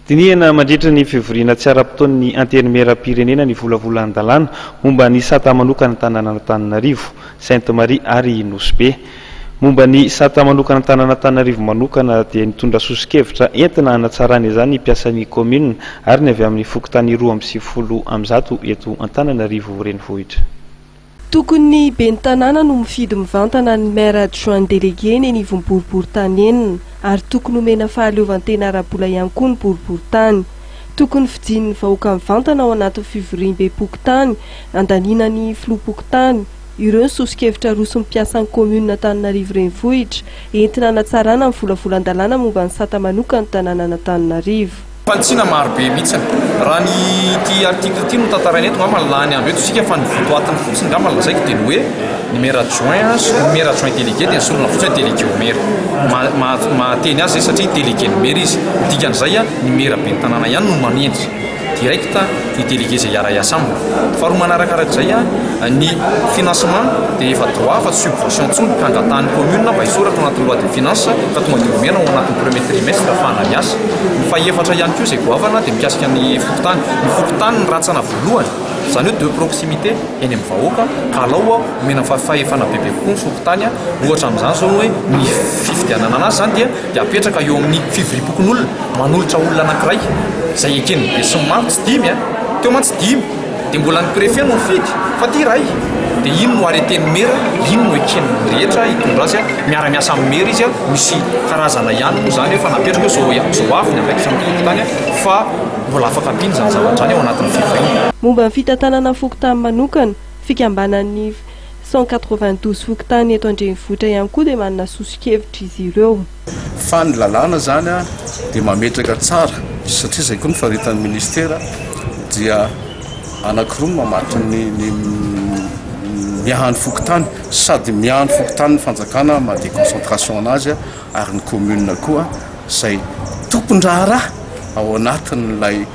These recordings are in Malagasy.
Dinihana mandritra ny fivoriana tsy ara-potoan'ny antenimera-pirenena ny volavolan-dalàna momba ny sata manokana tanàna Antananarivo, Sainte Marie ary Nosbe. Momba ny sata manokana tanàna Antananarivo manokana dia nitondra sosokevitra entina hanatsarana izany piasan'ny commune ary ny avy amin'ny fokontany 2.20 eto Antananarivo renivohitra. Tokony ben'ny tanàna no mifidy mivantana ny maire adjoint délégué ny anivon'ny boriboritany enina ary tokony omena fahaleovantena ara-bola ihany koa ny boriboritany. Tokony fidin'ny vahoaka mivantana ao anaty fivoriam-be pokotany, andaninany filoha-pokotany, ireo sosokevitra roso mipiasan'ny commune Antananarivo renivohitra entina hanatsarana ny volavolan-dalàna momba ny sata manokana ny tanàna Antananarivo. Fantsina maro be mihitsy raha ny ty article ty no tantaraina eto ngamba lany andro eto sika fa ny votoatiny fotsiny ngamba lazaiko dia hoe ny maire adjoint délégué dia solona fotsiny délégué au maire mahateny azy zay satria délégué ny maire izy dikan'izay ny maire be ny tanàna ihany no manendry directa ny délégué zay iara-iasa aminy. Faharoa manarakarak'izay ny financement dia efa droit fa subvention tsony ka angatan'ny commune mba hisoratra anatin'ny loi de finance ka tonga dia omena ao anatin'ny premier trimestre ahafahana miasa. Fahaefatra ihany koa izay goavana dia mikasika ny fokotany. Ny fokotany ny ratsana voalohany izany hoe de proximité eny amin'ny vahoaka ka alao omena fahefana bebe kokoa ny fokotany ohatra amin'izany zao hoe ny fifidianana anazy zany dia apetraka eo amin'ny fivoriam-pokon'olona manolotra olona anankiray izay ekeny be sy maro tsy dimy teo mantsy dimy dia mbola ny préfet no mifidy fa ty ray dia ino no areten'ny maire ino no ekeny rehetra hitondra azy miara-miasa amin'ny maire izy misy karazana ihany moa zany efa napetraka zao avy ny avaika fokotany fa mbola afaka ampiny zany zavatra any ao anatin'ny fivoriana. Momba ny fitantanana fokotany manokana fikambanan'ny 192 fokotany eto andrenivohitra ihany koa dia manana sosokevitra izy ireo. Fa ny lalàna zany dia mametraka tsara satria izay koa ny faritan'ny ministera dia anankiroa mamaritra ny miahan'ny fokotany sady miahan'ny fokotany ny fanjakana mahade concentration anazy ary ny commune koa izay tompon-draharaha ao anatin'ilay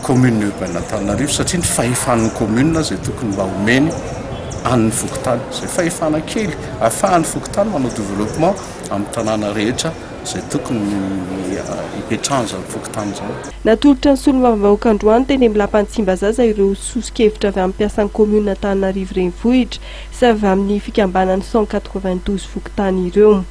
commune urbaine Antananarivo satria ny fahefan'ny commune izay tokony mba omeny an'ny fokotany izay fahefana kely ahafahan'ny fokotany manao développement amin'ny tanàna rehetra izay tokony hipetranja ny fokotany izao. Natolotra ny solombavambahoaka androany teny amin'ny lapan'Tsimba zaza ireo sosokevitra avy amin'ny piasan'ny commune Antananarivo renivohitra sy avy amin'ny fikambanan'ny 192 fokotany ireo.